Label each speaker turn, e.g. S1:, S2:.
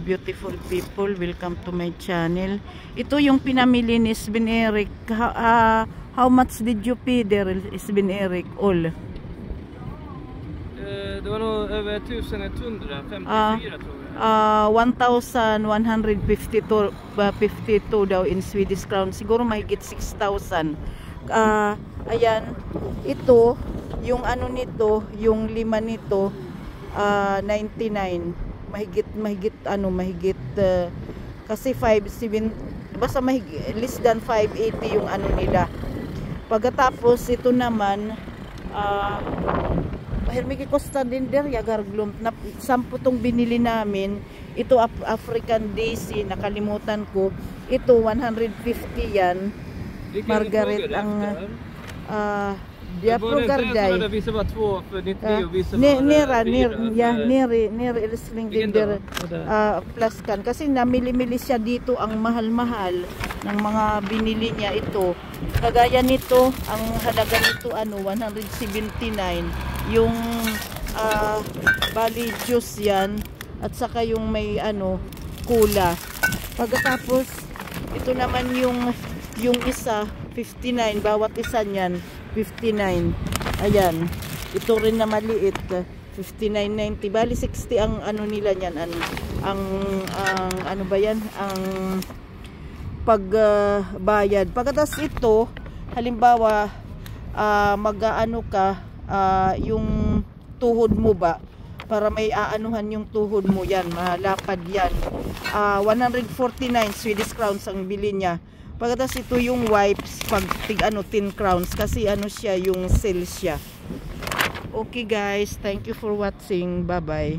S1: Beautiful people, welcome to my channel. Ito yung pinamili ni Sven Erik. How much did you pay there, Sven Erik? All?
S2: Det var nog över 1154 tror jag.
S1: 1,152 daw in Swedish crown. Siguro mahigit 6,000. Ayan, ito, yung ano nito, yung lima nito, 99. Mahigit kasi 5.7, basta less than 580 yung ano nila. Pagkatapos ito naman Hermiki Costa din der yagarglom na 10 tong binili namin. Ito African Daisy, nakalimutan ko. Ito 150 yan. Margaret ang Diapro Garday. Nere ilsling din der plus kan. Kasi namili-mili siya dito ang mahal-mahal ng mga binili niya ito. Kagaya nito, ang halaga nito 179. Yung bali juice yan at saka yung may kula. Pagkatapos ito naman yung isa 59, bawat isa niyan 59. Ayan, ito rin na maliit 59.90, bali 60 ang nila niyan, ang ano ba yan, ang pagbayad. Pagkatapos ito, halimbawa mag-aano ka, yung tuhod mo ba, para may aanuhan yung tuhod mo, yan malapad yan, 149 Swedish crowns ang bili niya. Pagkatapos ito yung wipes, pag 10 crowns, kasi siya, yung sale siya. Okay guys, thank you for watching, bye bye.